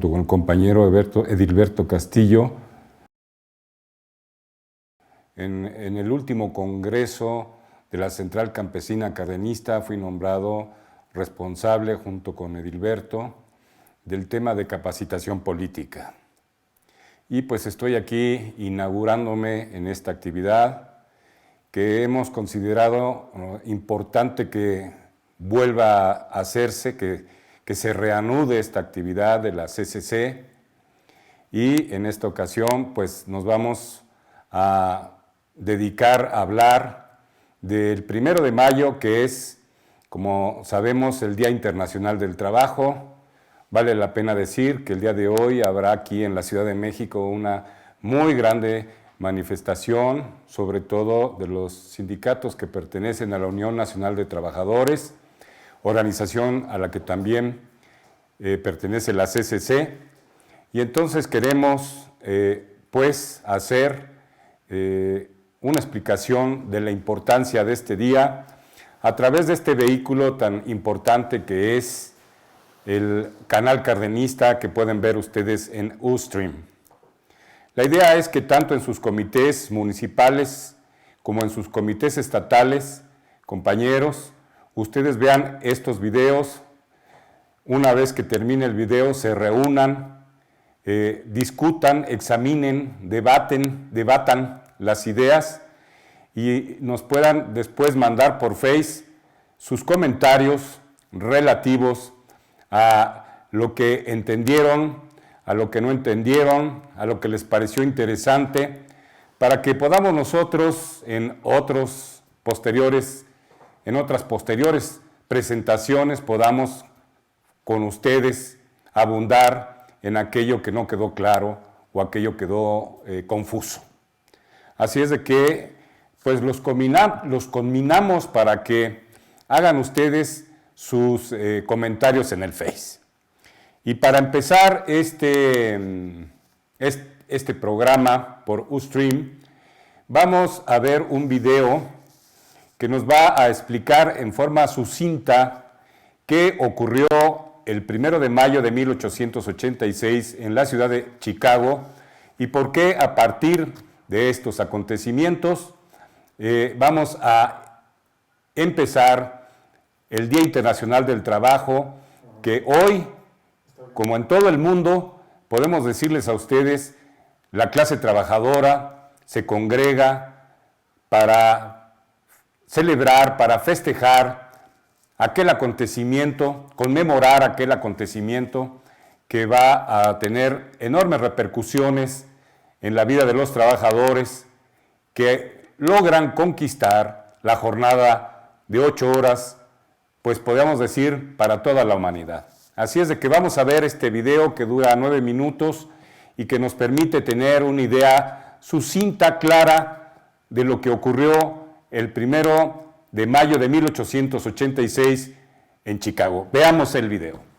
junto con el compañero Edilberto Castillo, en el último congreso de la Central Campesina Cardenista fui nombrado responsable, junto con Edilberto, del tema de capacitación política. Y pues estoy aquí inaugurándome en esta actividad que hemos considerado importante que vuelva a hacerse, que se reanude esta actividad de la CCC, y en esta ocasión pues nos vamos a dedicar a hablar del 1 de mayo, que es, como sabemos, el Día Internacional del Trabajo. Vale la pena decir que el día de hoy habrá aquí en la Ciudad de México una muy grande manifestación, sobre todo de los sindicatos que pertenecen a la Unión Nacional de Trabajadores, organización a la que también pertenece la CCC, y entonces queremos pues hacer una explicación de la importancia de este día a través de este vehículo tan importante que es el canal cardenista que pueden ver ustedes en Ustream. La idea es que tanto en sus comités municipales como en sus comités estatales, compañeros, ustedes vean estos videos. Una vez que termine el video, se reúnan, discutan, examinen, debatan las ideas y nos puedan después mandar por Face sus comentarios relativos a lo que entendieron, a lo que no entendieron, a lo que les pareció interesante, para que podamos nosotros en otras posteriores presentaciones podamos con ustedes abundar en aquello que no quedó claro o aquello quedó confuso. Así es de que pues los conminamos para que hagan ustedes sus comentarios en el Face. Y para empezar este programa por Ustream, vamos a ver un video que nos va a explicar en forma sucinta qué ocurrió el 1 de mayo de 1886 en la ciudad de Chicago y por qué a partir de estos acontecimientos vamos a empezar el Día Internacional del Trabajo, que hoy, como en todo el mundo, podemos decirles a ustedes, la clase trabajadora se congrega para celebrar, para festejar aquel acontecimiento, conmemorar aquel acontecimiento que va a tener enormes repercusiones en la vida de los trabajadores que logran conquistar la jornada de 8 horas, pues podríamos decir, para toda la humanidad. Así es de que vamos a ver este video que dura 9 minutos y que nos permite tener una idea sucinta, clara, de lo que ocurrió el 1 de mayo de 1886 en Chicago. Veamos el video.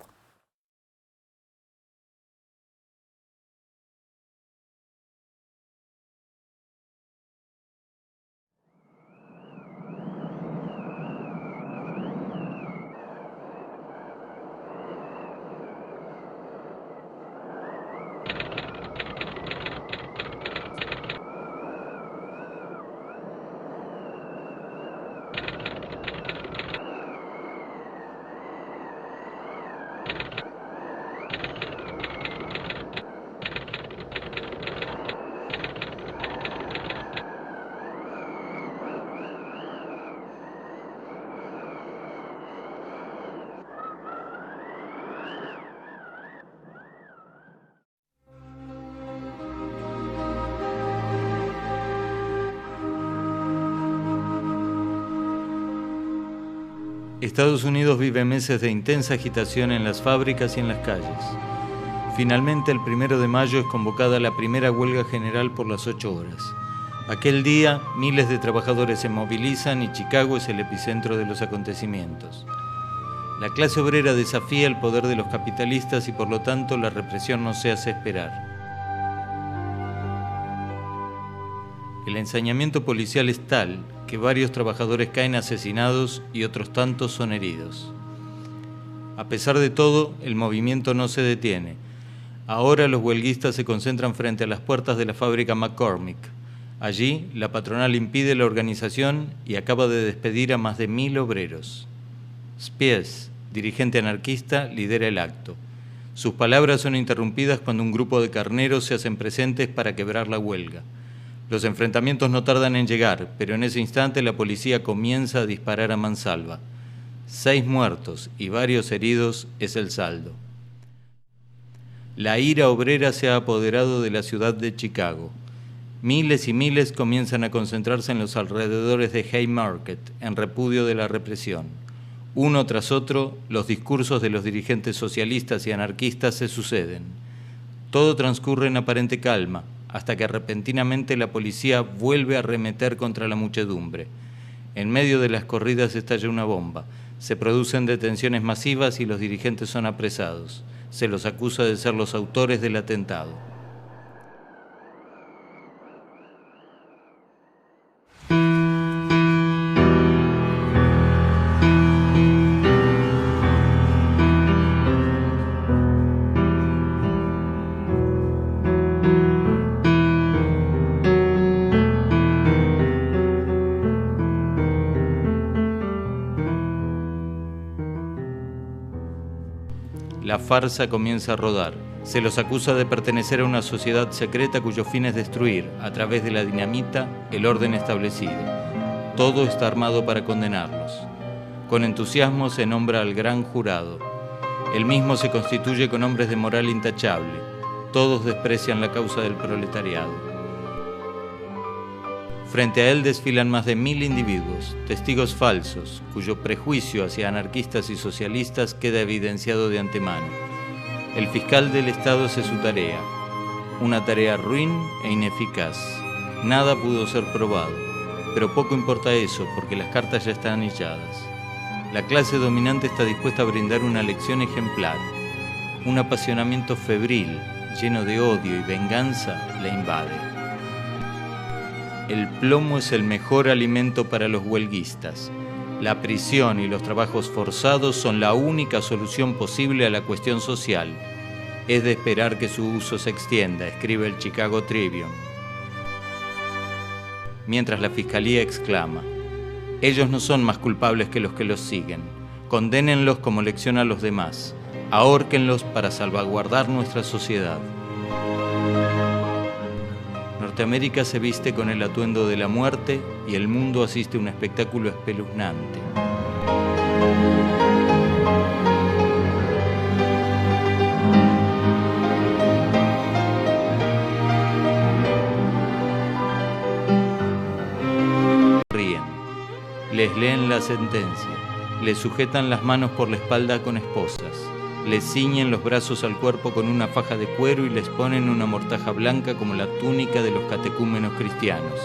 Estados Unidos vive meses de intensa agitación en las fábricas y en las calles. Finalmente, el 1 de mayo es convocada la primera huelga general por las 8 horas. Aquel día, miles de trabajadores se movilizan y Chicago es el epicentro de los acontecimientos. La clase obrera desafía el poder de los capitalistas y por lo tanto la represión no se hace esperar. El ensañamiento policial es tal que varios trabajadores caen asesinados y otros tantos son heridos. A pesar de todo, el movimiento no se detiene. Ahora los huelguistas se concentran frente a las puertas de la fábrica McCormick. Allí, la patronal impide la organización y acaba de despedir a más de 1000 obreros. Spies, dirigente anarquista, lidera el acto. Sus palabras son interrumpidas cuando un grupo de carneros se hacen presentes para quebrar la huelga. Los enfrentamientos no tardan en llegar, pero en ese instante la policía comienza a disparar a mansalva. 6 muertos y varios heridos es el saldo. La ira obrera se ha apoderado de la ciudad de Chicago. Miles y miles comienzan a concentrarse en los alrededores de Haymarket, en repudio de la represión. Uno tras otro, los discursos de los dirigentes socialistas y anarquistas se suceden. Todo transcurre en aparente calma, hasta que repentinamente la policía vuelve a arremeter contra la muchedumbre. En medio de las corridas estalla una bomba. Se producen detenciones masivas y los dirigentes son apresados. Se los acusa de ser los autores del atentado. La farsa comienza a rodar. Se los acusa de pertenecer a una sociedad secreta cuyo fin es destruir, a través de la dinamita, el orden establecido. Todo está armado para condenarlos. Con entusiasmo se nombra al gran jurado. El mismo se constituye con hombres de moral intachable. Todos desprecian la causa del proletariado. Frente a él desfilan más de 1000 individuos, testigos falsos, cuyo prejuicio hacia anarquistas y socialistas queda evidenciado de antemano. El fiscal del Estado hace su tarea, una tarea ruin e ineficaz. Nada pudo ser probado, pero poco importa eso porque las cartas ya están echadas. La clase dominante está dispuesta a brindar una lección ejemplar. Un apasionamiento febril, lleno de odio y venganza, la invade. El plomo es el mejor alimento para los huelguistas. La prisión y los trabajos forzados son la única solución posible a la cuestión social. Es de esperar que su uso se extienda, escribe el Chicago Tribune. Mientras la fiscalía exclama: ellos no son más culpables que los que los siguen. Condénenlos como lección a los demás. Ahórquenlos para salvaguardar nuestra sociedad. Norteamérica se viste con el atuendo de la muerte y el mundo asiste a un espectáculo espeluznante. Ríen, les leen la sentencia, les sujetan las manos por la espalda con esposas. Les ciñen los brazos al cuerpo con una faja de cuero y les ponen una mortaja blanca como la túnica de los catecúmenos cristianos.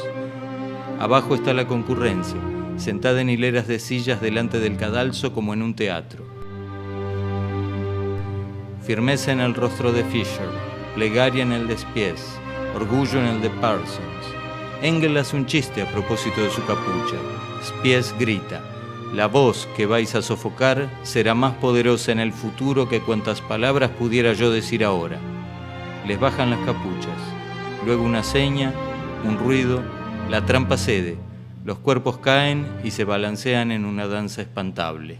Abajo está la concurrencia, sentada en hileras de sillas delante del cadalso como en un teatro. Firmeza en el rostro de Fisher, plegaria en el de Spies, orgullo en el de Parsons. Engel hace un chiste a propósito de su capucha. Spies grita: la voz que vais a sofocar será más poderosa en el futuro que cuantas palabras pudiera yo decir ahora. Les bajan las capuchas, luego una seña, un ruido, la trampa cede, los cuerpos caen y se balancean en una danza espantable.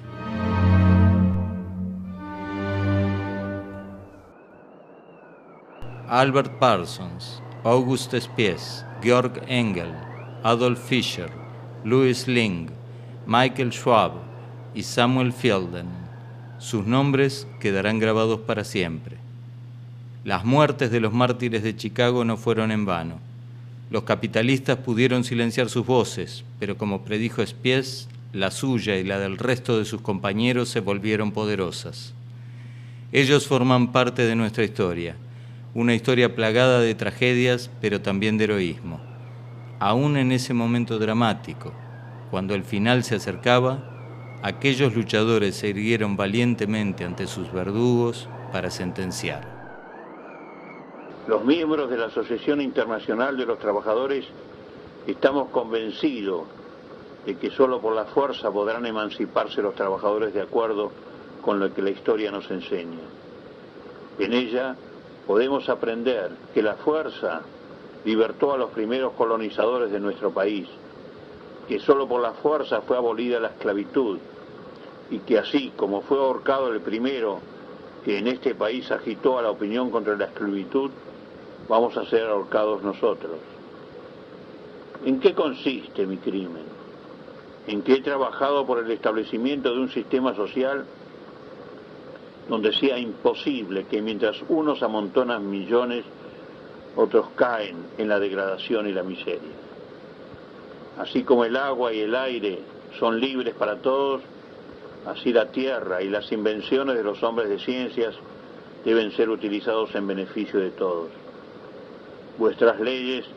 Albert Parsons, Auguste Spies, Georg Engel, Adolf Fischer, Louis Ling, Michael Schwab y Samuel Fielden. Sus nombres quedarán grabados para siempre. Las muertes de los mártires de Chicago no fueron en vano. Los capitalistas pudieron silenciar sus voces, pero como predijo Spies, la suya y la del resto de sus compañeros se volvieron poderosas. Ellos forman parte de nuestra historia, una historia plagada de tragedias, pero también de heroísmo. Aún en ese momento dramático, cuando el final se acercaba, aquellos luchadores se irguieron valientemente ante sus verdugos para sentenciar. Los miembros de la Asociación Internacional de los Trabajadores estamos convencidos de que solo por la fuerza podrán emanciparse los trabajadores de acuerdo con lo que la historia nos enseña. En ella podemos aprender que la fuerza libertó a los primeros colonizadores de nuestro país, que solo por la fuerza fue abolida la esclavitud, y que así como fue ahorcado el primero que en este país agitó a la opinión contra la esclavitud, vamos a ser ahorcados nosotros. ¿En qué consiste mi crimen? En que he trabajado por el establecimiento de un sistema social donde sea imposible que mientras unos amontonan millones, otros caen en la degradación y la miseria. Así como el agua y el aire son libres para todos, así la tierra y las invenciones de los hombres de ciencias deben ser utilizados en beneficio de todos. Vuestras leyes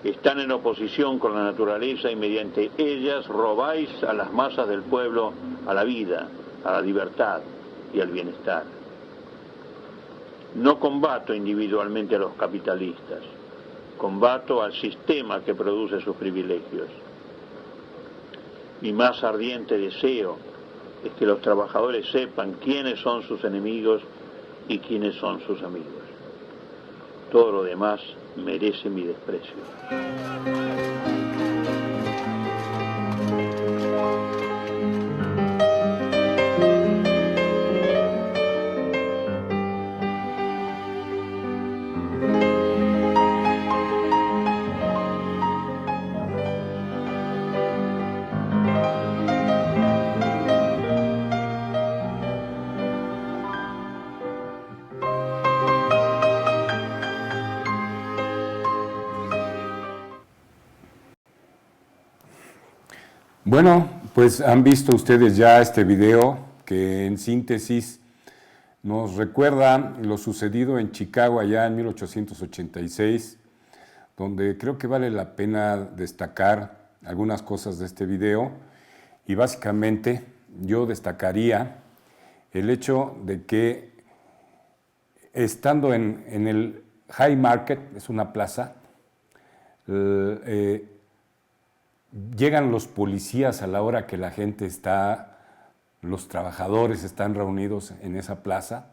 están en oposición con la naturaleza y mediante ellas robáis a las masas del pueblo a la vida, a la libertad y al bienestar. No combato individualmente a los capitalistas, combato al sistema que produce sus privilegios. Mi más ardiente deseo es que los trabajadores sepan quiénes son sus enemigos y quiénes son sus amigos. Todo lo demás merece mi desprecio. Bueno, pues han visto ustedes ya este video que en síntesis nos recuerda lo sucedido en Chicago allá en 1886, donde creo que vale la pena destacar algunas cosas de este video y básicamente yo destacaría el hecho de que estando en el High Market, es una plaza, llegan los policías a la hora que la gente está, los trabajadores están reunidos en esa plaza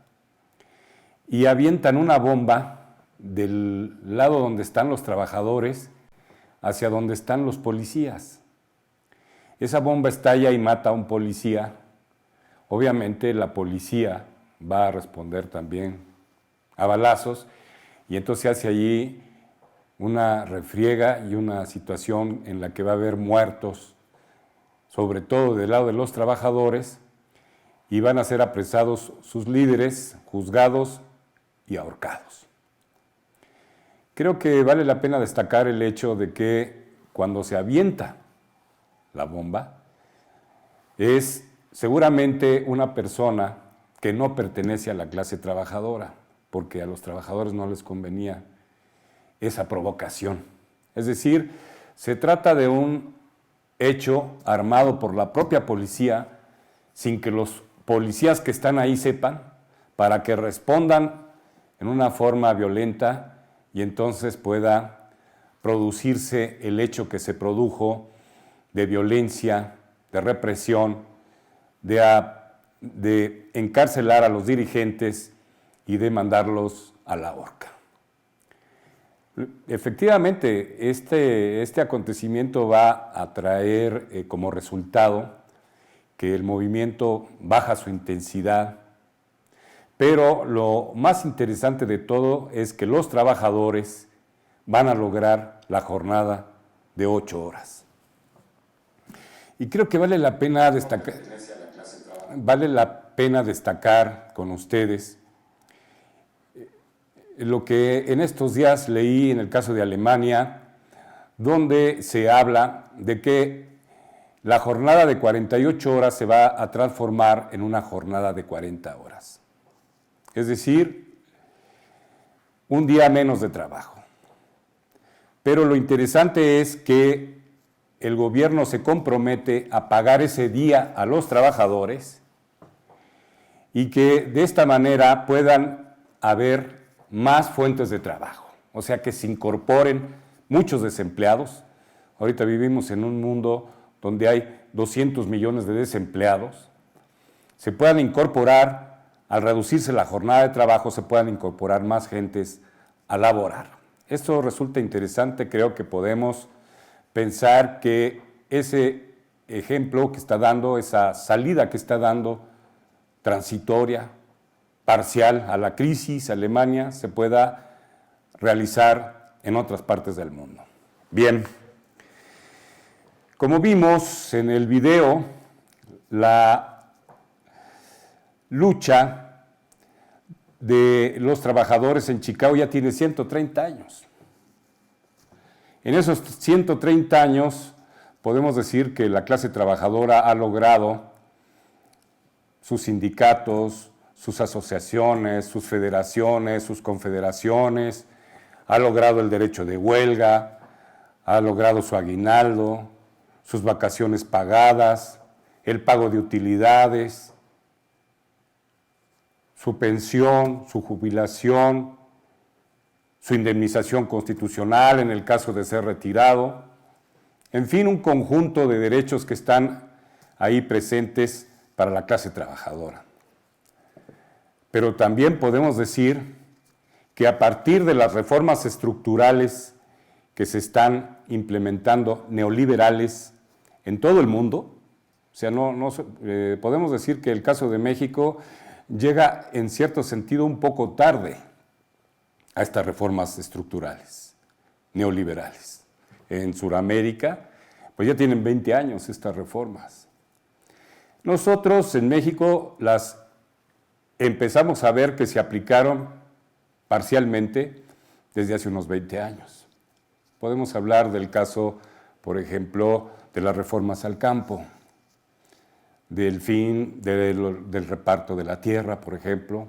y avientan una bomba del lado donde están los trabajadores hacia donde están los policías. Esa bomba estalla y mata a un policía. Obviamente la policía va a responder también a balazos y entonces se hace allí una refriega y una situación en la que va a haber muertos, sobre todo del lado de los trabajadores, y van a ser apresados sus líderes, juzgados y ahorcados. Creo que vale la pena destacar el hecho de que cuando se avienta la bomba, es seguramente una persona que no pertenece a la clase trabajadora, porque a los trabajadores no les convenía esa provocación. Es decir, se trata de un hecho armado por la propia policía, sin que los policías que están ahí sepan, para que respondan en una forma violenta y entonces pueda producirse el hecho que se produjo de violencia, de represión, de encarcelar a los dirigentes y de mandarlos a la horca. Efectivamente, este acontecimiento va a traer como resultado que el movimiento baja su intensidad, pero lo más interesante de todo es que los trabajadores van a lograr la jornada de 8 horas. Y creo que vale la pena destacar con ustedes lo que en estos días leí en el caso de Alemania, donde se habla de que la jornada de 48 horas se va a transformar en una jornada de 40 horas. Es decir, un día menos de trabajo. Pero lo interesante es que el gobierno se compromete a pagar ese día a los trabajadores y que de esta manera puedan haber más fuentes de trabajo, o sea que se incorporen muchos desempleados. Ahorita vivimos en un mundo donde hay 200 millones de desempleados, se puedan incorporar al reducirse la jornada de trabajo se puedan incorporar más gentes a laborar. Esto resulta interesante, creo que podemos pensar que ese ejemplo que está dando, esa salida que está dando, transitoria, parcial a la crisis Alemania, se pueda realizar en otras partes del mundo. Bien, como vimos en el video, la lucha de los trabajadores en Chicago ya tiene 130 años. En esos 130 años podemos decir que la clase trabajadora ha logrado sus sindicatos, sus asociaciones, sus federaciones, sus confederaciones, ha logrado el derecho de huelga, ha logrado su aguinaldo, sus vacaciones pagadas, el pago de utilidades, su pensión, su jubilación, su indemnización constitucional en el caso de ser retirado, en fin, un conjunto de derechos que están ahí presentes para la clase trabajadora. Pero también podemos decir que a partir de las reformas estructurales que se están implementando neoliberales en todo el mundo, o sea, podemos decir que el caso de México llega en cierto sentido un poco tarde a estas reformas estructurales neoliberales. En Sudamérica, pues ya tienen 20 años estas reformas. Nosotros en México las empezamos a ver que se aplicaron parcialmente desde hace unos 20 años. Podemos hablar del caso, por ejemplo, de las reformas al campo, del fin del reparto de la tierra, por ejemplo,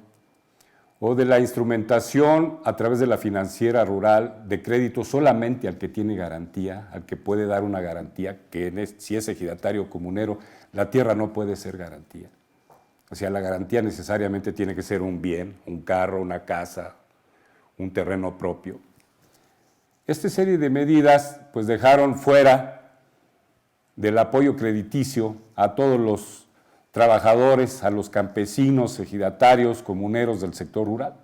o de la instrumentación a través de la financiera rural de crédito solamente al que tiene garantía, al que puede dar una garantía, que si es ejidatario o comunero, la tierra no puede ser garantía. O sea, la garantía necesariamente tiene que ser un bien, un carro, una casa, un terreno propio. Esta serie de medidas pues dejaron fuera del apoyo crediticio a todos los trabajadores, a los campesinos, ejidatarios, comuneros del sector rural.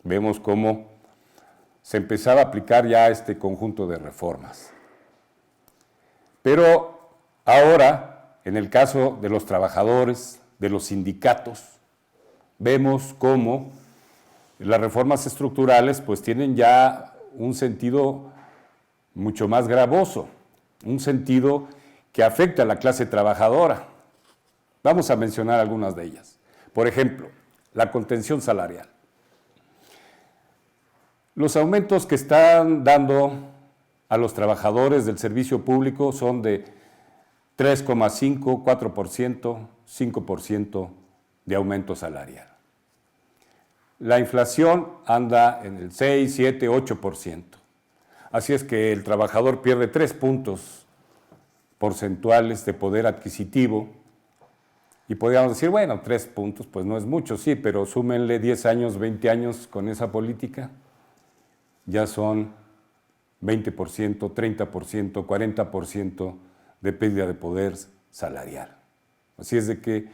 Vemos cómo se empezaba a aplicar ya este conjunto de reformas. Pero ahora, en el caso de los trabajadores, de los sindicatos, vemos cómo las reformas estructurales pues tienen ya un sentido mucho más gravoso, un sentido que afecta a la clase trabajadora. Vamos a mencionar algunas de ellas. Por ejemplo, la contención salarial. Los aumentos que están dando a los trabajadores del servicio público son de 3,5, 4%, 5% de aumento salarial. La inflación anda en el 6, 7, 8%. Así es que el trabajador pierde 3 puntos porcentuales de poder adquisitivo. Y podríamos decir, bueno, 3 puntos, pues no es mucho, sí, pero súmenle 10 años, 20 años con esa política, ya son 20%, 30%, 40% de pérdida de poder salarial. Así es de que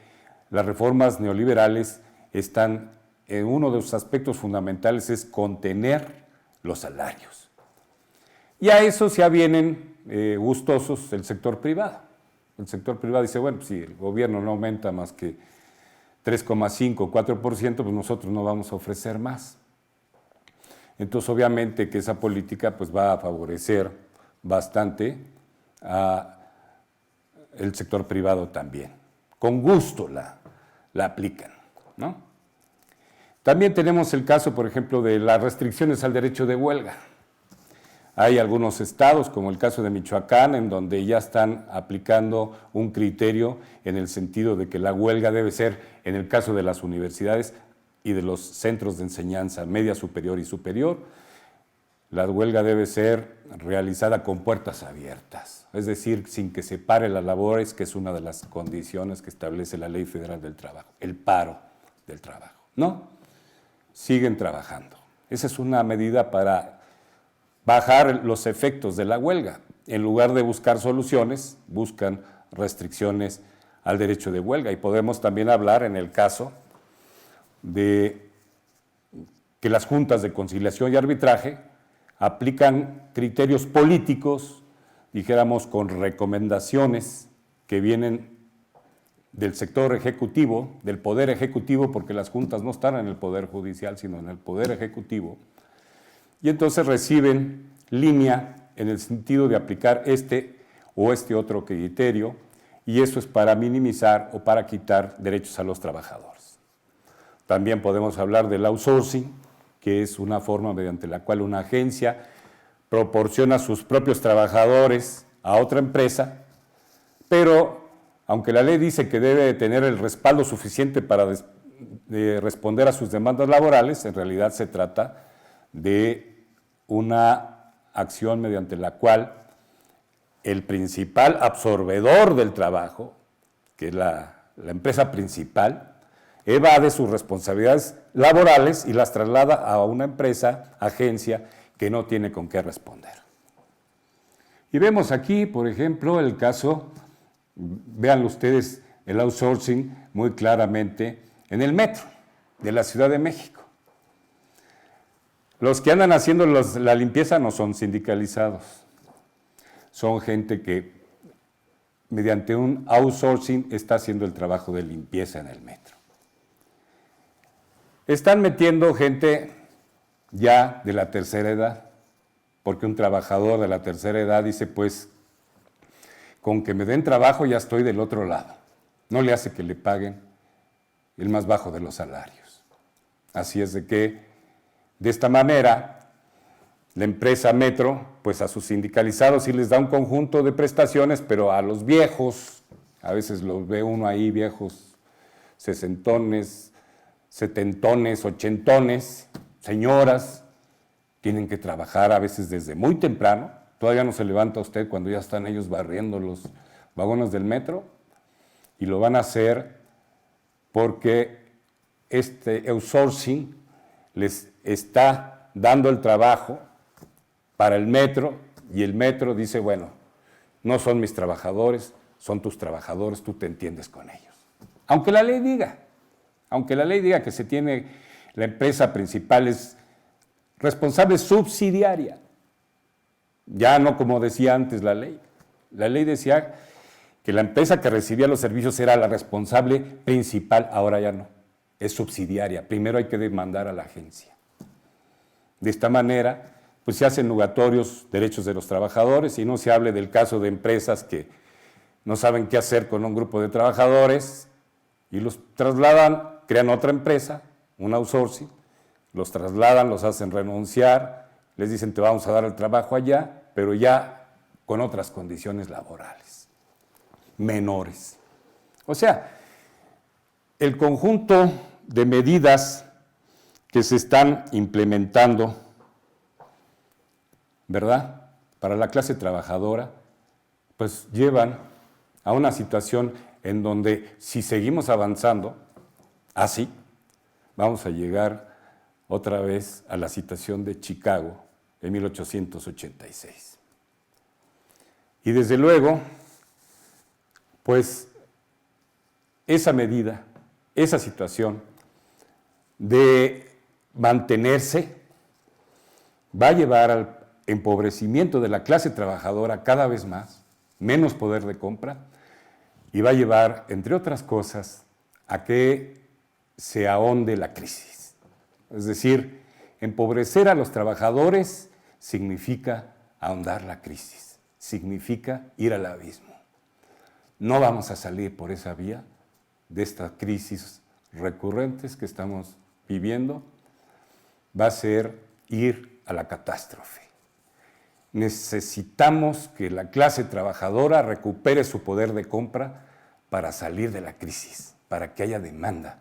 las reformas neoliberales están en uno de sus aspectos fundamentales es contener los salarios. Y a eso ya vienen gustosos el sector privado. El sector privado dice, bueno, pues si el gobierno no aumenta más que 3,5, 4%, pues nosotros no vamos a ofrecer más. Entonces, obviamente que esa política pues, va a favorecer bastante al sector privado también. Con gusto la aplican, ¿no? También tenemos el caso, por ejemplo, de las restricciones al derecho de huelga. Hay algunos estados, como el caso de Michoacán, en donde ya están aplicando un criterio en el sentido de que la huelga debe ser, en el caso de las universidades y de los centros de enseñanza media superior y superior, la huelga debe ser realizada con puertas abiertas, es decir, sin que se pare las labores, que es una de las condiciones que establece la Ley Federal del Trabajo, el paro del trabajo. No, siguen trabajando. Esa es una medida para bajar los efectos de la huelga. En lugar de buscar soluciones, buscan restricciones al derecho de huelga. Y podemos también hablar en el caso de que las juntas de conciliación y arbitraje aplican criterios políticos, dijéramos, con recomendaciones que vienen del sector ejecutivo, del poder ejecutivo, porque las juntas no están en el poder judicial, sino en el poder ejecutivo, y entonces reciben línea en el sentido de aplicar este o este otro criterio, y eso es para minimizar o para quitar derechos a los trabajadores. También podemos hablar del outsourcing, que es una forma mediante la cual una agencia proporciona a sus propios trabajadores a otra empresa, pero aunque la ley dice que debe tener el respaldo suficiente para responder a sus demandas laborales, en realidad se trata de una acción mediante la cual el principal absorbedor del trabajo, que es la empresa principal, evade sus responsabilidades laborales y las traslada a una empresa, agencia, que no tiene con qué responder. Y vemos aquí, por ejemplo, el caso, vean ustedes el outsourcing muy claramente en el metro de la Ciudad de México. Los que andan haciendo la limpieza no son sindicalizados, son gente que mediante un outsourcing está haciendo el trabajo de limpieza en el metro. Están metiendo gente ya de la tercera edad, porque un trabajador de la tercera edad dice, pues, con que me den trabajo ya estoy del otro lado. No le hace que le paguen el más bajo de los salarios. Así es de que, de esta manera, la empresa Metro, pues a sus sindicalizados sí les da un conjunto de prestaciones, pero a los viejos, a veces los ve uno ahí viejos, sesentones, setentones, ochentones, señoras, tienen que trabajar a veces desde muy temprano. Todavía no se levanta usted cuando ya están ellos barriendo los vagones del metro, y lo van a hacer porque este outsourcing les está dando el trabajo para el metro, y el metro dice, bueno, no son mis trabajadores, son tus trabajadores, tú te entiendes con ellos. Aunque la ley diga que se tiene, la empresa principal es responsable subsidiaria, ya no como decía antes la ley. La ley decía que la empresa que recibía los servicios era la responsable principal, ahora ya no, es subsidiaria. Primero hay que demandar a la agencia. De esta manera, pues se hacen nugatorios derechos de los trabajadores, y no se hable del caso de empresas que no saben qué hacer con un grupo de trabajadores y los trasladan, crean otra empresa, un outsourcing, los trasladan, los hacen renunciar, les dicen te vamos a dar el trabajo allá, pero ya con otras condiciones laborales, menores. O sea, el conjunto de medidas que se están implementando, ¿verdad?, para la clase trabajadora, pues llevan a una situación en donde si seguimos avanzando así, vamos a llegar otra vez a la situación de Chicago en 1886. Y desde luego, pues esa medida, esa situación de mantenerse va a llevar al empobrecimiento de la clase trabajadora cada vez más, menos poder de compra, y va a llevar, entre otras cosas, a que se ahonde la crisis. Es decir, empobrecer a los trabajadores significa ahondar la crisis, significa ir al abismo. No vamos a salir por esa vía de estas crisis recurrentes que estamos viviendo, va a ser ir a la catástrofe. Necesitamos que la clase trabajadora recupere su poder de compra para salir de la crisis, para que haya demanda,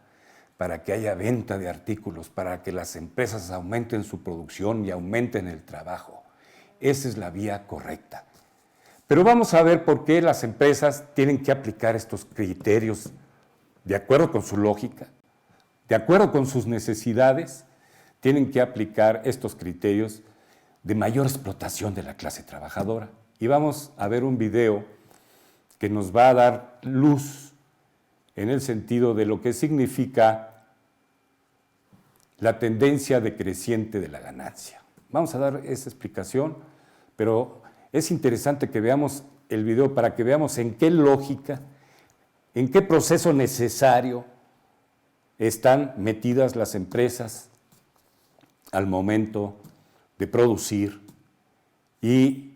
para que haya venta de artículos, para que las empresas aumenten su producción y aumenten el trabajo. Esa es la vía correcta. Pero vamos a ver por qué las empresas tienen que aplicar estos criterios de acuerdo con su lógica, de acuerdo con sus necesidades, tienen que aplicar estos criterios de mayor explotación de la clase trabajadora. Y vamos a ver un video que nos va a dar luz en el sentido de lo que significa la tendencia decreciente de la ganancia. Vamos a dar esa explicación, pero es interesante que veamos el video para que veamos en qué lógica, en qué proceso necesario están metidas las empresas al momento de producir y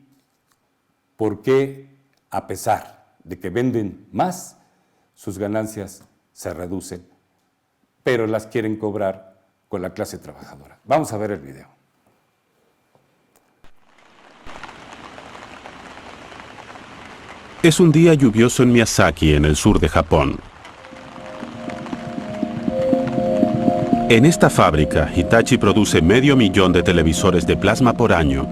por qué, a pesar de que venden más, sus ganancias se reducen, pero las quieren cobrar con la clase trabajadora. Vamos a ver el video. Es un día lluvioso en Miyazaki, en el sur de Japón. En esta fábrica, Hitachi produce 500.000 de televisores de plasma por año.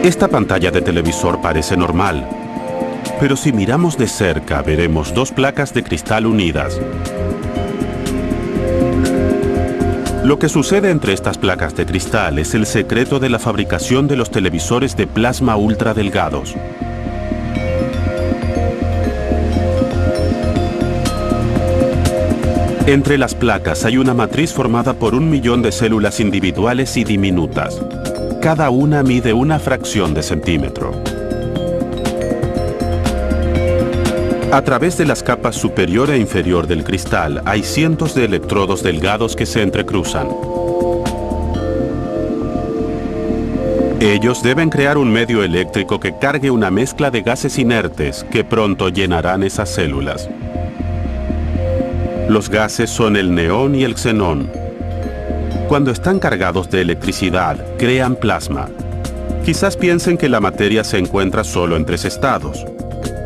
Esta pantalla de televisor parece normal, pero si miramos de cerca veremos dos placas de cristal unidas. Lo que sucede entre estas placas de cristal es el secreto de la fabricación de los televisores de plasma ultra delgados. Entre las placas hay una matriz formada por 1.000.000 de células individuales y diminutas. Cada una mide una fracción de centímetro. A través de las capas superior e inferior del cristal hay cientos de electrodos delgados que se entrecruzan. Ellos deben crear un medio eléctrico que cargue una mezcla de gases inertes que pronto llenarán esas células. Los gases son el neón y el xenón. Cuando están cargados de electricidad, crean plasma. Quizás piensen que la materia se encuentra solo en 3 estados.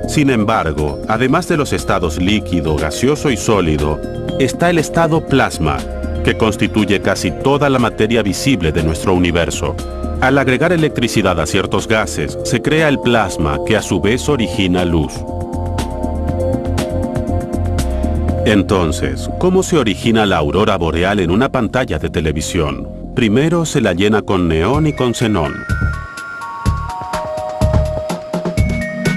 Sin embargo, además de los estados líquido, gaseoso y sólido, está el estado plasma, que constituye casi toda la materia visible de nuestro universo. Al agregar electricidad a ciertos gases, se crea el plasma, que a su vez origina luz. Entonces, ¿cómo se origina la aurora boreal en una pantalla de televisión? Primero se la llena con neón y con xenón.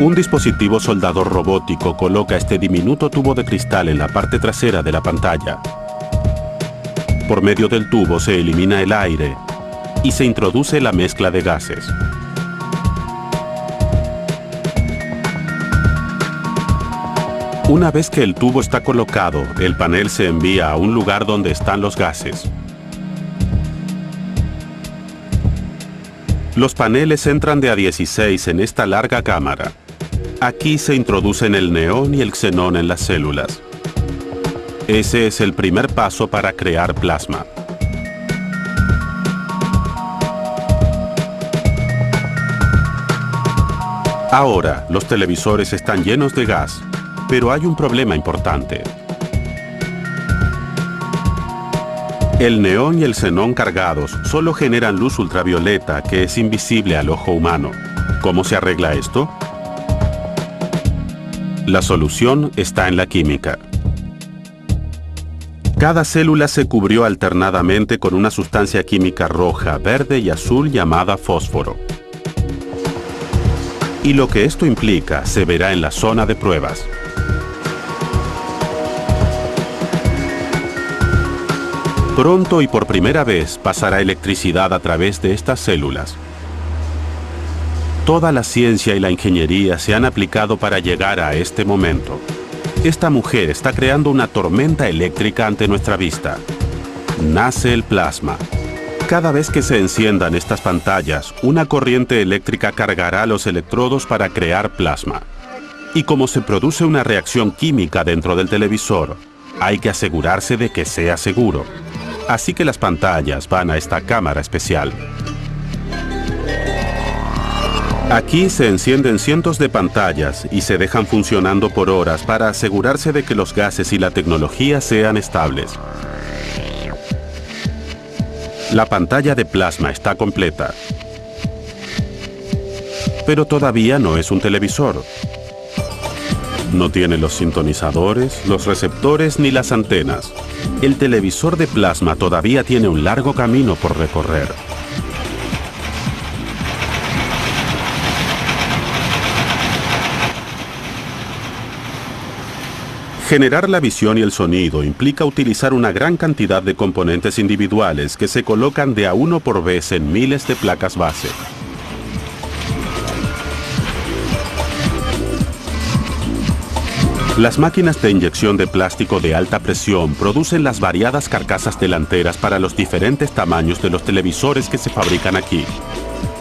Un dispositivo soldador robótico coloca este diminuto tubo de cristal en la parte trasera de la pantalla. Por medio del tubo se elimina el aire y se introduce la mezcla de gases. Una vez que el tubo está colocado, el panel se envía a un lugar donde están los gases. Los paneles entran de a 16 en esta larga cámara. Aquí se introducen el neón y el xenón en las células. Ese es el primer paso para crear plasma. Ahora, los televisores están llenos de gas, pero hay un problema importante. El neón y el xenón cargados solo generan luz ultravioleta que es invisible al ojo humano. ¿Cómo se arregla esto? La solución está en la química. Cada célula se cubrió alternadamente con una sustancia química roja, verde y azul llamada fósforo. Y lo que esto implica se verá en la zona de pruebas. Pronto y por primera vez pasará electricidad a través de estas células. Toda la ciencia y la ingeniería se han aplicado para llegar a este momento. Esta mujer está creando una tormenta eléctrica ante nuestra vista. Nace el plasma. Cada vez que se enciendan estas pantallas, una corriente eléctrica cargará los electrodos para crear plasma. Y como se produce una reacción química dentro del televisor, hay que asegurarse de que sea seguro. Así que las pantallas van a esta cámara especial. Aquí se encienden cientos de pantallas y se dejan funcionando por horas para asegurarse de que los gases y la tecnología sean estables. La pantalla de plasma está completa. Pero todavía no es un televisor. No tiene los sintonizadores, los receptores ni las antenas. El televisor de plasma todavía tiene un largo camino por recorrer. Generar la visión y el sonido implica utilizar una gran cantidad de componentes individuales que se colocan de a uno por vez en miles de placas base. Las máquinas de inyección de plástico de alta presión producen las variadas carcasas delanteras para los diferentes tamaños de los televisores que se fabrican aquí.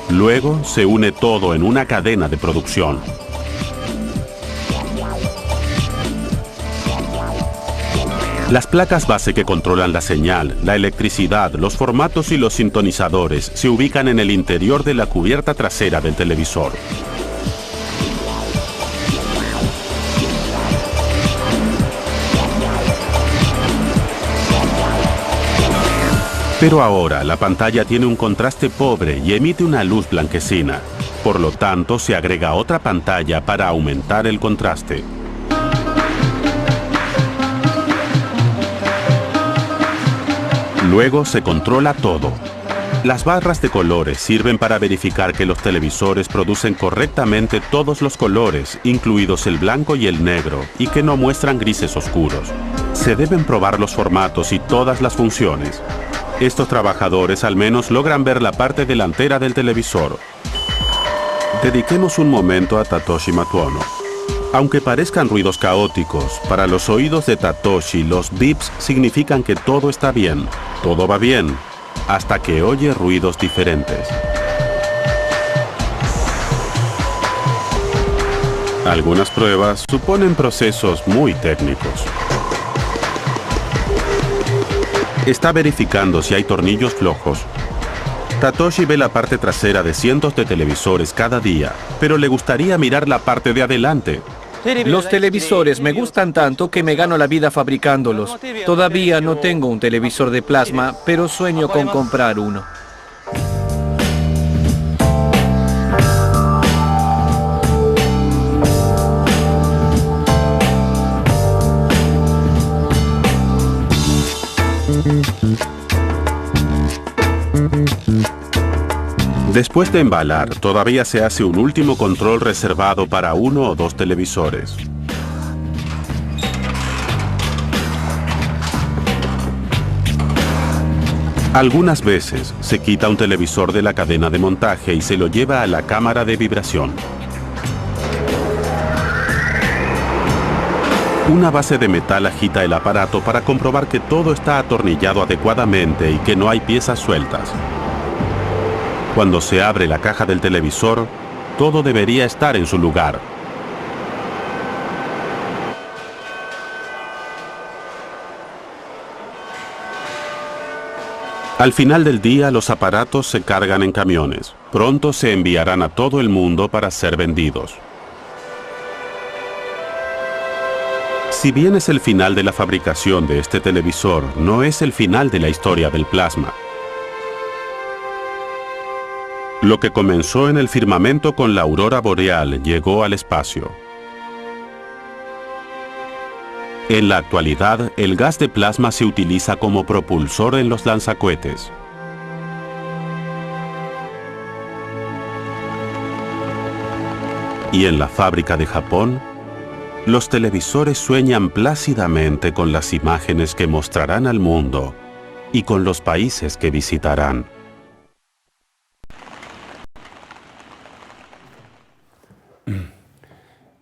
Luego se une todo en una cadena de producción. Las placas base que controlan la señal, la electricidad, los formatos y los sintonizadores se ubican en el interior de la cubierta trasera del televisor. Pero ahora la pantalla tiene un contraste pobre y emite una luz blanquecina. Por lo tanto, se agrega otra pantalla para aumentar el contraste. Luego se controla todo. Las barras de colores sirven para verificar que los televisores producen correctamente todos los colores, incluidos el blanco y el negro, y que no muestran grises oscuros. Se deben probar los formatos y todas las funciones. Estos trabajadores al menos logran ver la parte delantera del televisor. Dediquemos un momento a Tatoshi Matuono. Aunque parezcan ruidos caóticos, para los oídos de Tatoshi los beeps significan que todo está bien, todo va bien, hasta que oye ruidos diferentes. Algunas pruebas suponen procesos muy técnicos. Está verificando si hay tornillos flojos. Tatoshi ve la parte trasera de cientos de televisores cada día, pero le gustaría mirar la parte de adelante. Los televisores me gustan tanto que me gano la vida fabricándolos. Todavía no tengo un televisor de plasma, pero sueño con comprar uno. Después de embalar, todavía se hace un último control reservado para 1 o 2 televisores. Algunas veces se quita un televisor de la cadena de montaje y se lo lleva a la cámara de vibración. Una base de metal agita el aparato para comprobar que todo está atornillado adecuadamente y que no hay piezas sueltas. Cuando se abre la caja del televisor, todo debería estar en su lugar. Al final del día, los aparatos se cargan en camiones. Pronto se enviarán a todo el mundo para ser vendidos. Si bien es el final de la fabricación de este televisor, no es el final de la historia del plasma. Lo que comenzó en el firmamento con la aurora boreal llegó al espacio. En la actualidad, el gas de plasma se utiliza como propulsor en los lanzacohetes. Y en la fábrica de Japón, los televisores sueñan plácidamente con las imágenes que mostrarán al mundo y con los países que visitarán.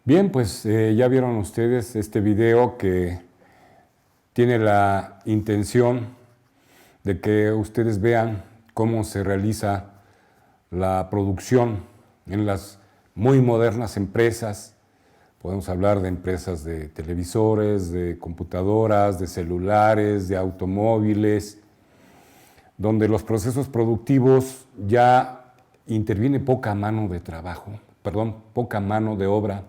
Bien, pues ya vieron ustedes este video que tiene la intención de que ustedes vean cómo se realiza la producción en las muy modernas empresas. Podemos hablar de empresas de televisores, de computadoras, de celulares, de automóviles, donde los procesos productivos ya interviene poca mano de trabajo, poca mano de obra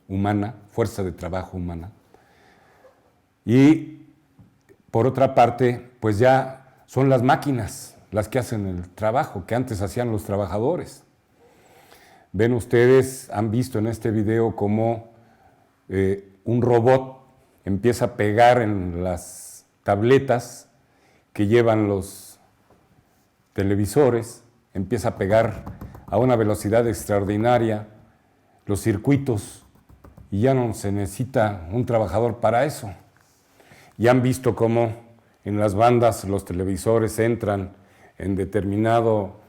humana, fuerza de trabajo humana. Y por otra parte, pues ya son las máquinas las que hacen el trabajo que antes hacían los trabajadores. Ven ustedes, han visto en este video cómo un robot empieza a pegar en las tabletas que llevan los televisores, empieza a pegar a una velocidad extraordinaria los circuitos y ya no se necesita un trabajador para eso. Ya han visto cómo en las bandas los televisores entran en determinado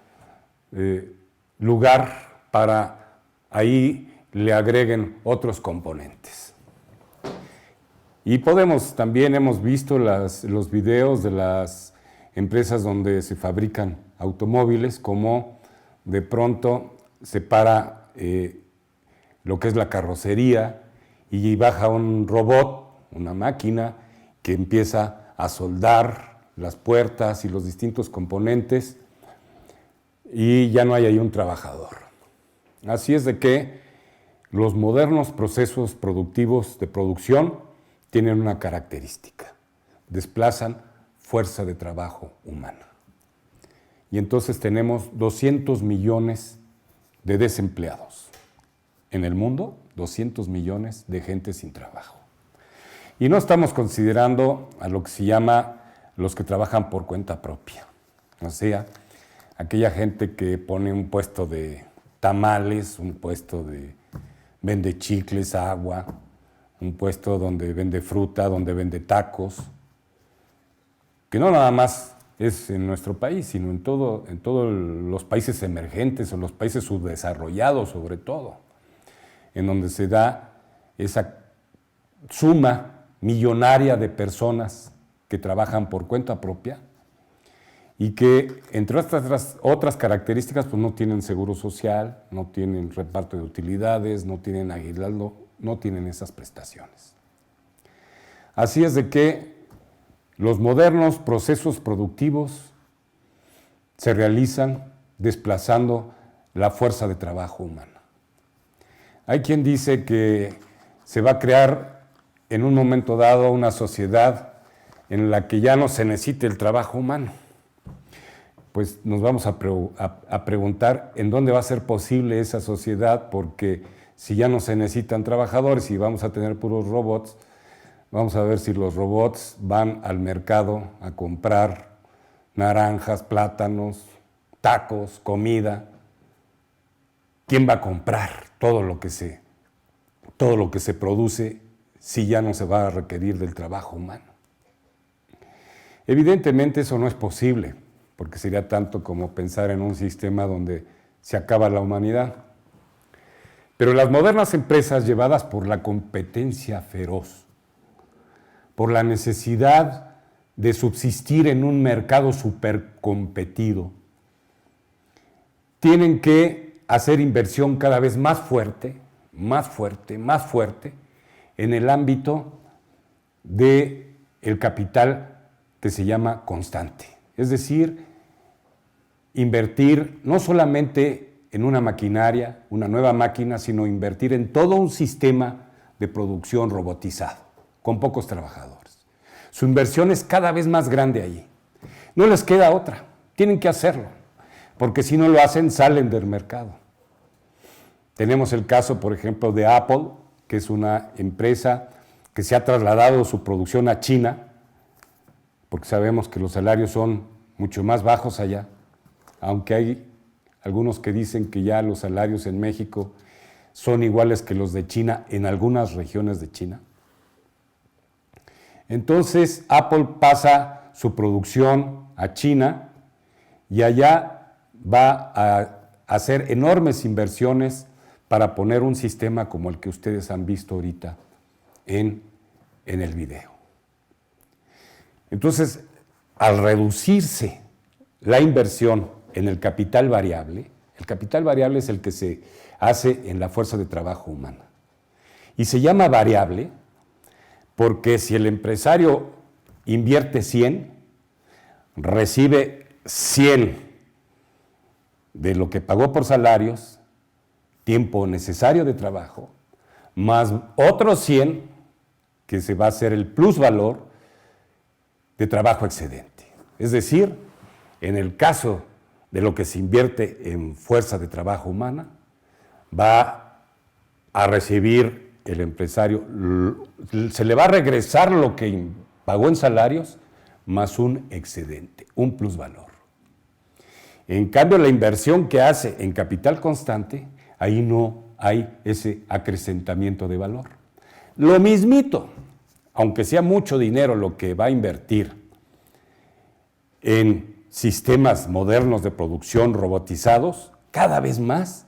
lugar para ahí le agreguen otros componentes. Y también hemos visto los videos de las empresas donde se fabrican automóviles, como de pronto se para lo que es la carrocería y baja un robot, una máquina, que empieza a soldar las puertas y los distintos componentes y ya no hay ahí un trabajador. Así es de que los modernos procesos productivos de producción tienen una característica: desplazan fuerza de trabajo humana. Y entonces tenemos 200 millones de desempleados. En el mundo, 200 millones de gente sin trabajo. Y no estamos considerando a lo que se llama los que trabajan por cuenta propia. O sea, aquella gente que pone un puesto de tamales, un puesto de vende chicles, agua, un puesto donde vende fruta, donde vende tacos, que no nada más es en nuestro país, sino en todos los países emergentes o los países subdesarrollados sobre todo, en donde se da esa suma millonaria de personas que trabajan por cuenta propia y que, entre otras características, pues no tienen seguro social, no tienen reparto de utilidades, no tienen aguinaldo, no tienen esas prestaciones. Así es de que los modernos procesos productivos se realizan desplazando la fuerza de trabajo humana. Hay quien dice que se va a crear en un momento dado una sociedad en la que ya no se necesite el trabajo humano. Pues nos vamos a preguntar en dónde va a ser posible esa sociedad, porque si ya no se necesitan trabajadores y vamos a tener puros robots, vamos a ver si los robots van al mercado a comprar naranjas, plátanos, tacos, comida. ¿Quién va a comprar todo lo que se produce si ya no se va a requerir del trabajo humano? Evidentemente eso no es posible, porque sería tanto como pensar en un sistema donde se acaba la humanidad. Pero las modernas empresas, llevadas por la competencia feroz, por la necesidad de subsistir en un mercado supercompetido, tienen que hacer inversión cada vez más fuerte, en el ámbito del capital que se llama constante. Es decir, invertir no solamente en una maquinaria, una nueva máquina, sino invertir en todo un sistema de producción robotizado, con pocos trabajadores. Su inversión es cada vez más grande ahí. No les queda otra, tienen que hacerlo, porque si no lo hacen, salen del mercado. Tenemos el caso, por ejemplo, de Apple, que es una empresa que se ha trasladado su producción a China, porque sabemos que los salarios son mucho más bajos allá, aunque hay algunos que dicen que ya los salarios en México son iguales que los de China en algunas regiones de China. Entonces Apple pasa su producción a China y allá va a hacer enormes inversiones para poner un sistema como el que ustedes han visto ahorita en el video. Entonces, al reducirse la inversión en el capital variable es el que se hace en la fuerza de trabajo humana. Y se llama variable porque si el empresario invierte 100, recibe 100 de lo que pagó por salarios, tiempo necesario de trabajo, más otros 100 que se va a hacer el plusvalor de trabajo excedente. Es decir, en el caso de lo que se invierte en fuerza de trabajo humana, va a recibir el empresario, se le va a regresar lo que pagó en salarios, más un excedente, un plusvalor. En cambio, la inversión que hace en capital constante, ahí no hay ese acrecentamiento de valor. Lo mismito, aunque sea mucho dinero lo que va a invertir en sistemas modernos de producción robotizados, cada vez más,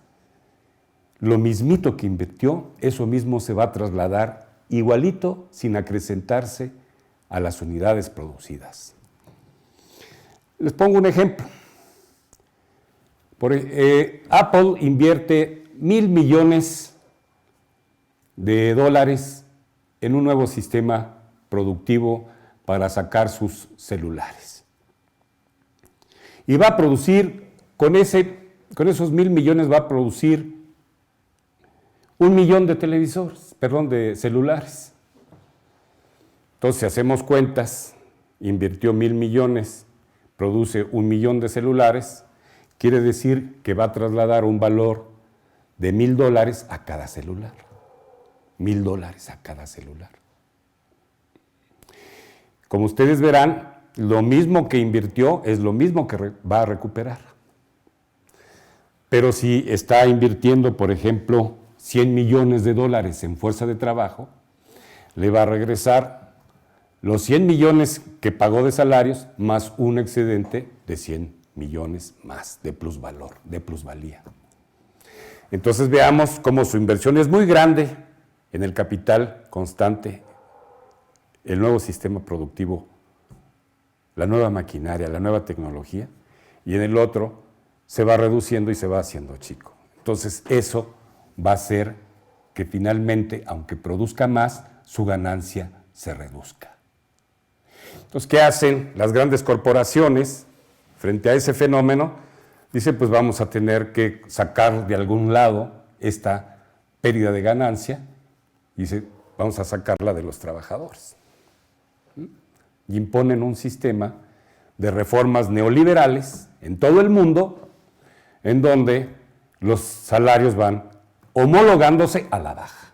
lo mismito que invirtió, eso mismo se va a trasladar igualito, sin acrecentarse a las unidades producidas. Les pongo un ejemplo. Apple invierte $1,000 millones en un nuevo sistema productivo para sacar sus celulares. Y va a producir, con esos $1,000 millones va a producir 1 millón de celulares. Entonces, si hacemos cuentas, invirtió 1,000 millones, produce 1 millón de celulares, quiere decir que va a trasladar un valor de $1,000 a cada celular. $1,000 a cada celular. Como ustedes verán, lo mismo que invirtió es lo mismo que va a recuperar. Pero si está invirtiendo, por ejemplo, $100 millones en fuerza de trabajo, le va a regresar los 100 millones que pagó de salarios más un excedente de 100 millones más de plusvalor, de plusvalía. Entonces veamos cómo su inversión es muy grande en el capital constante, el nuevo sistema productivo, la nueva maquinaria, la nueva tecnología, y en el otro se va reduciendo y se va haciendo chico. Entonces eso va a hacer que finalmente, aunque produzca más, su ganancia se reduzca. Entonces, ¿qué hacen las grandes corporaciones frente a ese fenómeno? Dicen, pues vamos a tener que sacar de algún lado esta pérdida de ganancia y vamos a sacarla de los trabajadores. Y imponen un sistema de reformas neoliberales en todo el mundo, en donde los salarios van homologándose a la baja.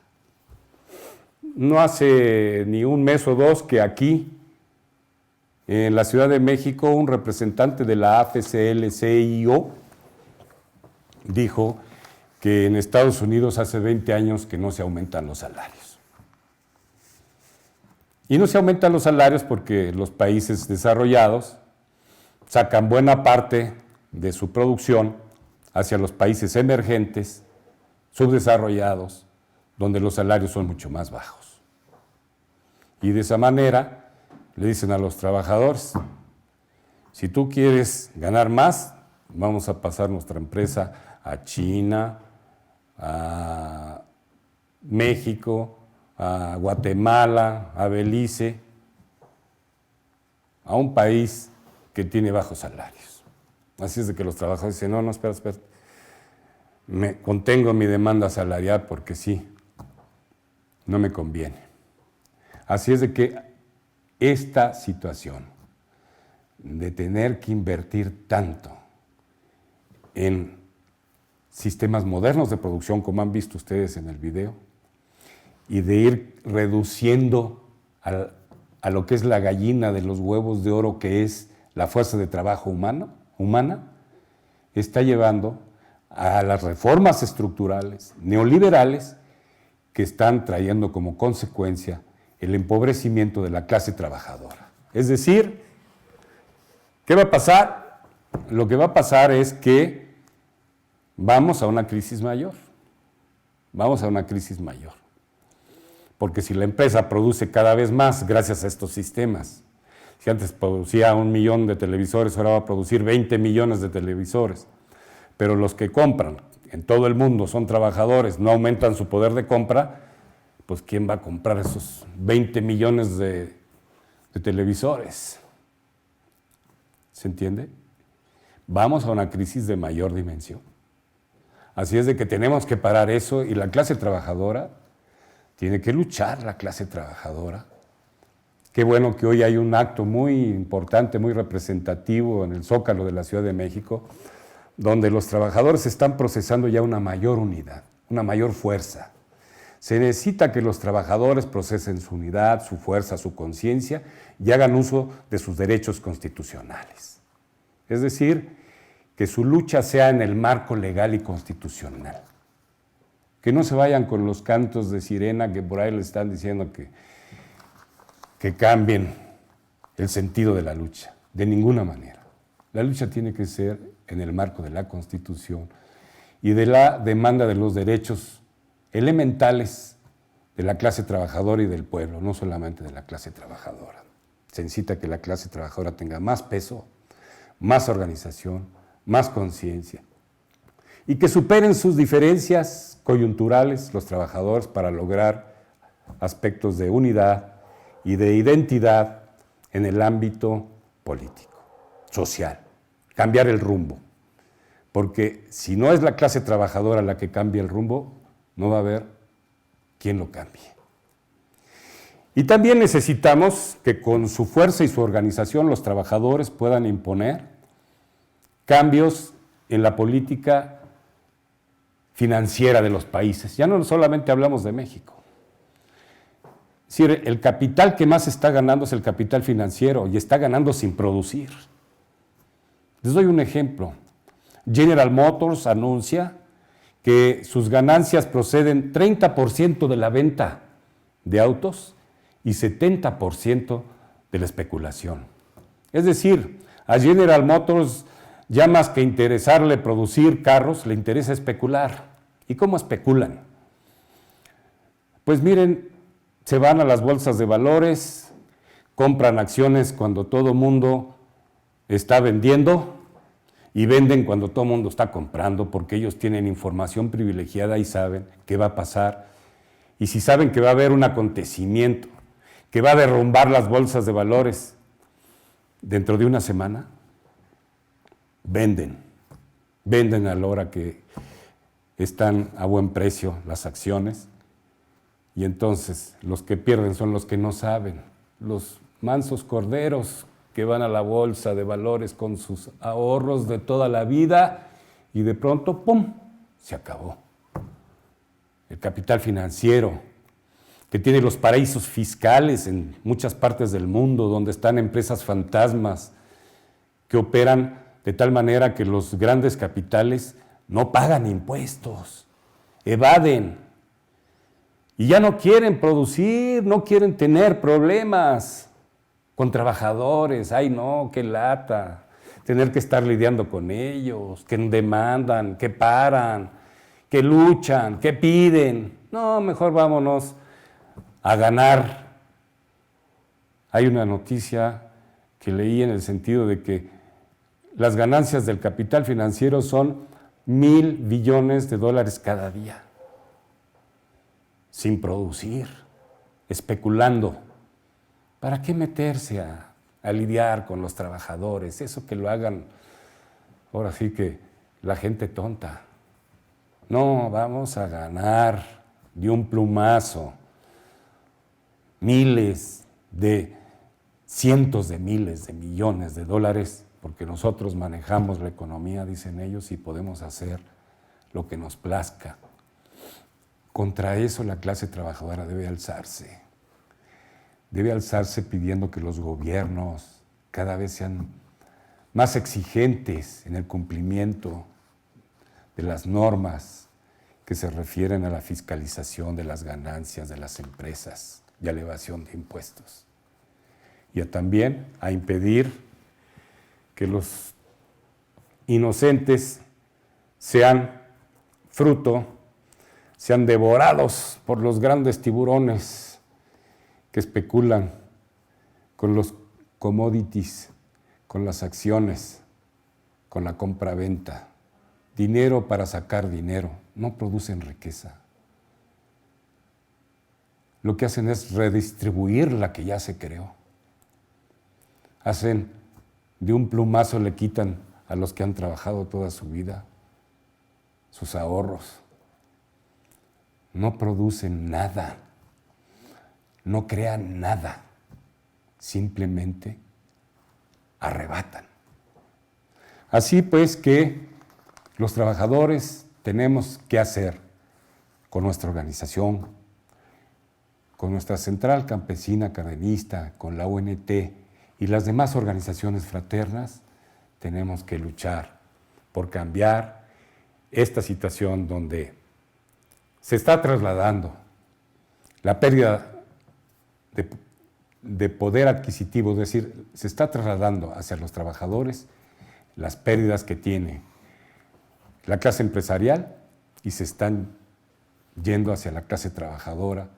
No hace ni un mes o dos que aquí, en la Ciudad de México, un representante de la AFL-CIO dijo que en Estados Unidos hace 20 años que no se aumentan los salarios. Y no se aumentan los salarios porque los países desarrollados sacan buena parte de su producción hacia los países emergentes, subdesarrollados, donde los salarios son mucho más bajos. Y de esa manera le dicen a los trabajadores, si tú quieres ganar más, vamos a pasar nuestra empresa a China, a México, a Guatemala, a Belice, a un país que tiene bajos salarios. Así es de que los trabajadores dicen, no, espera, me contengo mi demanda salarial porque sí, no me conviene. Así es de que esta situación de tener que invertir tanto en sistemas modernos de producción, como han visto ustedes en el video, y de ir reduciendo a lo que es la gallina de los huevos de oro, que es la fuerza de trabajo humana, está llevando a las reformas estructurales neoliberales que están trayendo como consecuencia el empobrecimiento de la clase trabajadora. Es decir, ¿qué va a pasar? Lo que va a pasar es que vamos a una crisis mayor. Vamos a una crisis mayor. Porque si la empresa produce cada vez más gracias a estos sistemas, si antes producía 1 millón de televisores, ahora va a producir 20 millones de televisores, pero los que compran en todo el mundo son trabajadores, no aumentan su poder de compra, pues ¿quién va a comprar esos 20 millones de televisores? ¿Se entiende? Vamos a una crisis de mayor dimensión. Así es de que tenemos que parar eso, y la clase trabajadora tiene que luchar, la clase trabajadora. Qué bueno que hoy hay un acto muy importante, muy representativo en el Zócalo de la Ciudad de México, donde los trabajadores están procesando ya una mayor unidad, una mayor fuerza. Se necesita que los trabajadores procesen su unidad, su fuerza, su conciencia y hagan uso de sus derechos constitucionales. Es decir, que su lucha sea en el marco legal y constitucional. que no se vayan con los cantos de sirena que por ahí les están diciendo que cambien el sentido de la lucha, de ninguna manera. La lucha tiene que ser en el marco de la Constitución y de la demanda de los derechos elementales de la clase trabajadora y del pueblo, no solamente de la clase trabajadora. Se necesita que la clase trabajadora tenga más peso, más organización, más conciencia, y que superen sus diferencias coyunturales los trabajadores para lograr aspectos de unidad y de identidad en el ámbito político, social, cambiar el rumbo. Porque si no es la clase trabajadora la que cambia el rumbo, no va a haber quien lo cambie. Y también necesitamos que con su fuerza y su organización los trabajadores puedan imponer cambios en la política financiera de los países. Ya no solamente hablamos de México. Es decir, el capital que más está ganando es el capital financiero y está ganando sin producir. Les doy un ejemplo. General Motors anuncia que sus ganancias proceden 30% de la venta de autos y 70% de la especulación. Es decir, a General Motors ya más que interesarle producir carros, le interesa especular. ¿Y cómo especulan? Pues miren, se van a las bolsas de valores, compran acciones cuando todo mundo está vendiendo y venden cuando todo mundo está comprando, porque ellos tienen información privilegiada y saben qué va a pasar. Y si saben que va a haber un acontecimiento que va a derrumbar las bolsas de valores dentro de una semana, venden a la hora que están a buen precio las acciones, y entonces los que pierden son los que no saben, los mansos corderos que van a la bolsa de valores con sus ahorros de toda la vida y de pronto, ¡pum!, se acabó. El capital financiero, que tiene los paraísos fiscales en muchas partes del mundo, donde están empresas fantasmas que operan de tal manera que los grandes capitales no pagan impuestos, evaden, y ya no quieren producir, no quieren tener problemas con trabajadores. Ay no, qué lata, tener que estar lidiando con ellos, que demandan, que paran, que luchan, que piden. No, mejor vámonos a ganar. Hay una noticia que leí en el sentido de que las ganancias del capital financiero son 1,000 billones de dólares cada día, sin producir, especulando. ¿Para qué meterse a lidiar con los trabajadores? Eso que lo hagan, ahora sí que la gente tonta. No, vamos a ganar de un plumazo cientos de miles de millones de dólares, porque nosotros manejamos la economía, dicen ellos, y podemos hacer lo que nos plazca. Contra eso la clase trabajadora debe alzarse. Debe alzarse pidiendo que los gobiernos cada vez sean más exigentes en el cumplimiento de las normas que se refieren a la fiscalización de las ganancias de las empresas y a la evasión de impuestos. Y también a impedir que los inocentes sean devorados por los grandes tiburones que especulan con los commodities, con las acciones, con la compra-venta. Dinero para sacar dinero, no producen riqueza. Lo que hacen es redistribuir la que ya se creó. De un plumazo le quitan a los que han trabajado toda su vida sus ahorros. No producen nada, no crean nada, simplemente arrebatan. Así pues que los trabajadores tenemos que hacer con nuestra organización, con nuestra Central Campesina Cardenista, con la UNT y las demás organizaciones fraternas, tenemos que luchar por cambiar esta situación donde se está trasladando la pérdida de poder adquisitivo, es decir, se está trasladando hacia los trabajadores las pérdidas que tiene la clase empresarial y se están yendo hacia la clase trabajadora,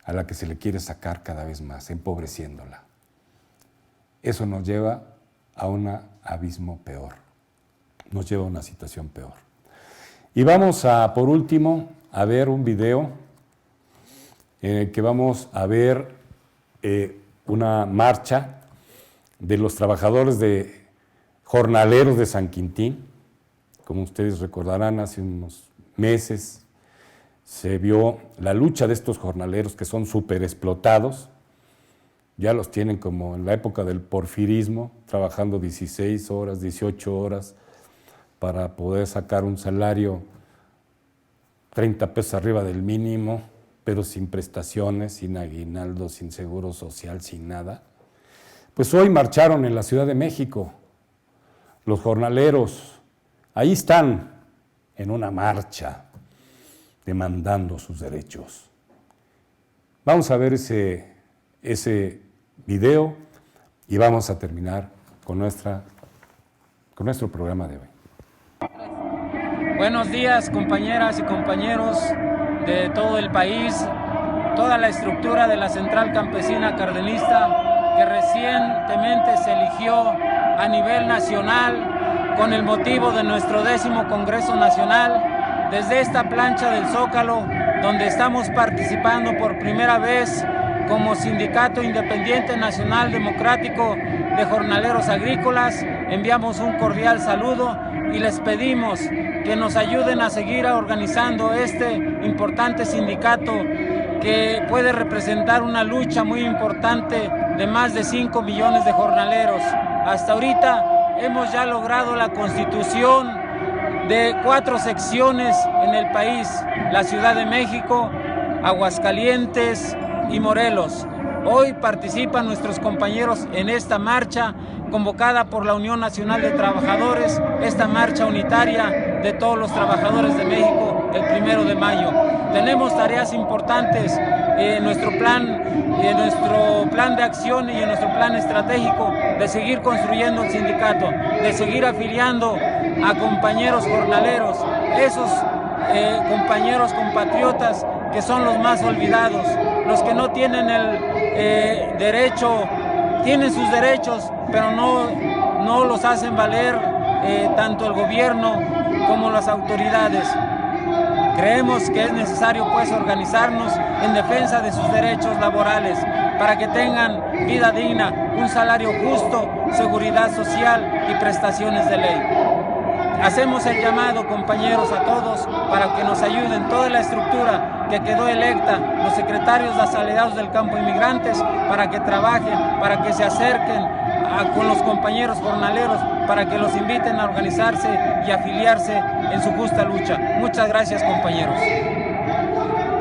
a la que se le quiere sacar cada vez más, empobreciéndola. Eso nos lleva a un abismo peor, nos lleva a una situación peor. Y vamos por último, a ver un video en el que vamos a ver una marcha de los trabajadores jornaleros de San Quintín. Como ustedes recordarán, hace unos meses se vio la lucha de estos jornaleros que son súper explotados. Ya los tienen como en la época del porfirismo, trabajando 16 horas, 18 horas, para poder sacar un salario 30 pesos arriba del mínimo, pero sin prestaciones, sin aguinaldo, sin seguro social, sin nada. Pues hoy marcharon en la Ciudad de México los jornaleros. Ahí están en una marcha demandando sus derechos. Vamos a ver ese video y vamos a terminar con nuestro programa de hoy. Buenos días, compañeras y compañeros de todo el país, toda la estructura de la Central Campesina Cardenista que recientemente se eligió a nivel nacional con el motivo de nuestro 10º Congreso Nacional, desde esta plancha del Zócalo, donde estamos participando por primera vez como Sindicato Independiente Nacional Democrático de Jornaleros Agrícolas. Enviamos un cordial saludo y les pedimos que nos ayuden a seguir organizando este importante sindicato que puede representar una lucha muy importante de más de 5 millones de jornaleros. Hasta ahorita hemos ya logrado la constitución de 4 secciones en el país: la Ciudad de México, Aguascalientes y Morelos. Hoy participan nuestros compañeros en esta marcha convocada por la Unión Nacional de Trabajadores, esta marcha unitaria de todos los trabajadores de México el 1 de mayo. Tenemos tareas importantes en nuestro plan de acción y en nuestro plan estratégico de seguir construyendo el sindicato, de seguir afiliando a compañeros jornaleros, esos compañeros compatriotas que son los más olvidados, los que no tienen el derecho, tienen sus derechos, pero no los hacen valer tanto el gobierno como las autoridades. Creemos que es necesario pues organizarnos en defensa de sus derechos laborales para que tengan vida digna, un salario justo, seguridad social y prestaciones de ley. Hacemos el llamado, compañeros, a todos para que nos ayuden, toda la estructura que quedó electa, los secretarios asalados del campo inmigrantes, para que trabajen, para que se acerquen con los compañeros jornaleros, para que los inviten a organizarse y afiliarse en su justa lucha. Muchas gracias, compañeros.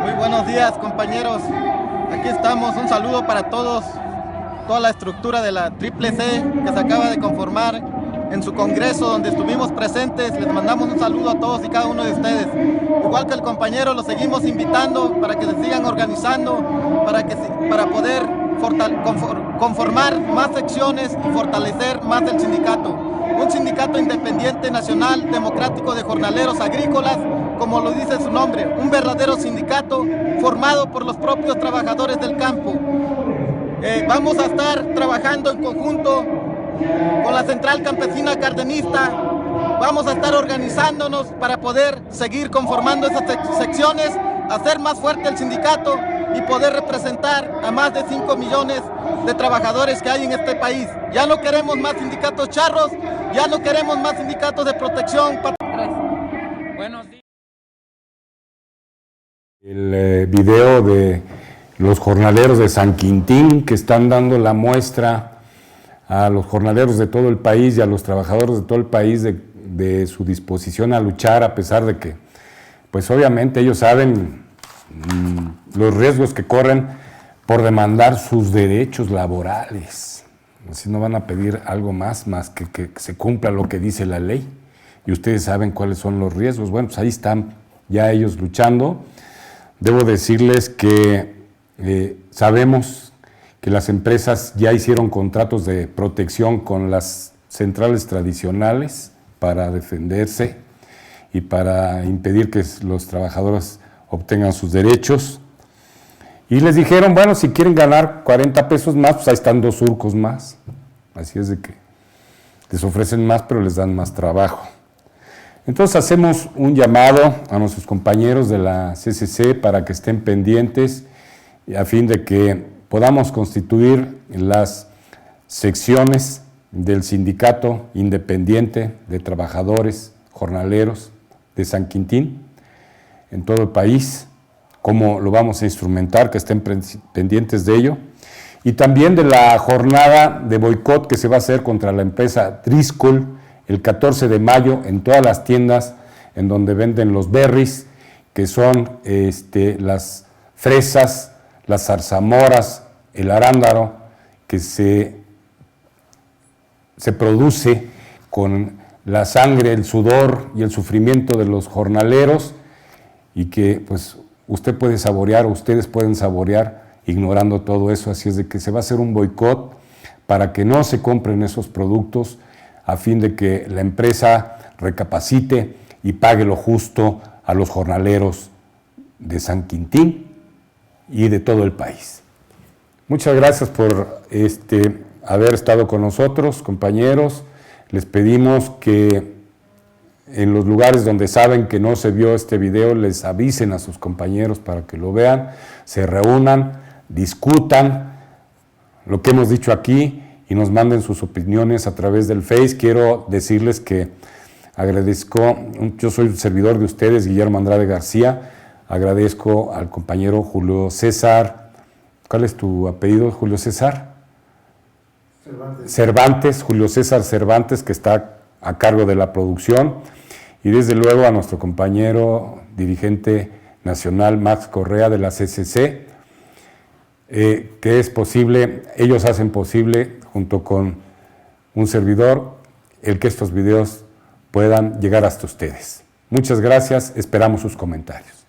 Muy buenos días, compañeros. Aquí estamos, un saludo para todos, toda la estructura de la Triple C que se acaba de conformar en su congreso donde estuvimos presentes. Les mandamos un saludo a todos y cada uno de ustedes. Igual que el compañero, los seguimos invitando para que se sigan organizando, para poder conformar más secciones y fortalecer más el sindicato. Un sindicato independiente nacional democrático de jornaleros agrícolas, como lo dice su nombre, un verdadero sindicato formado por los propios trabajadores del campo. Vamos a estar trabajando en conjunto con la Central Campesina Cardenista. Vamos a estar organizándonos para poder seguir conformando esas secciones, hacer más fuerte el sindicato y poder representar a más de 5 millones de trabajadores que hay en este país. Ya no queremos más sindicatos charros, ya no queremos más sindicatos de protección. Buenos días. El video de los jornaleros de San Quintín que están dando la muestra a los jornaleros de todo el país y a los trabajadores de todo el país de su disposición a luchar, a pesar de que, pues obviamente ellos saben los riesgos que corren por demandar sus derechos laborales. Así no van a pedir algo más que se cumpla lo que dice la ley. Y ustedes saben cuáles son los riesgos. Bueno, pues ahí están ya ellos luchando. Debo decirles que sabemos que las empresas ya hicieron contratos de protección con las centrales tradicionales para defenderse y para impedir que los trabajadores obtengan sus derechos. Y les dijeron, bueno, si quieren ganar 40 pesos más, pues ahí están 2 surcos más. Así es de que les ofrecen más, pero les dan más trabajo. Entonces hacemos un llamado a nuestros compañeros de la CCC para que estén pendientes a fin de que podamos constituir las secciones del Sindicato Independiente de Trabajadores Jornaleros de San Quintín en todo el país, cómo lo vamos a instrumentar, que estén pendientes de ello, y también de la jornada de boicot que se va a hacer contra la empresa Driscoll el 14 de mayo en todas las tiendas en donde venden los berries, que son las fresas, las zarzamoras, el arándano, que se produce con la sangre, el sudor y el sufrimiento de los jornaleros, y que pues usted puede saborear, o ustedes pueden saborear ignorando todo eso. Así es de que se va a hacer un boicot para que no se compren esos productos, a fin de que la empresa recapacite y pague lo justo a los jornaleros de San Quintín y de todo el país. Muchas gracias por haber estado con nosotros, compañeros. Les pedimos que en los lugares donde saben que no se vio este video, les avisen a sus compañeros para que lo vean, se reúnan, discutan lo que hemos dicho aquí y nos manden sus opiniones a través del Face. Quiero decirles que agradezco, yo soy un servidor de ustedes, Guillermo Andrade García, agradezco al compañero Julio César, ¿cuál es tu apellido, Julio César? Cervantes, Julio César Cervantes, que está a cargo de la producción, y desde luego a nuestro compañero dirigente nacional Max Correa de la CCC, que es posible, ellos hacen posible, junto con un servidor, el que estos videos puedan llegar hasta ustedes. Muchas gracias, esperamos sus comentarios.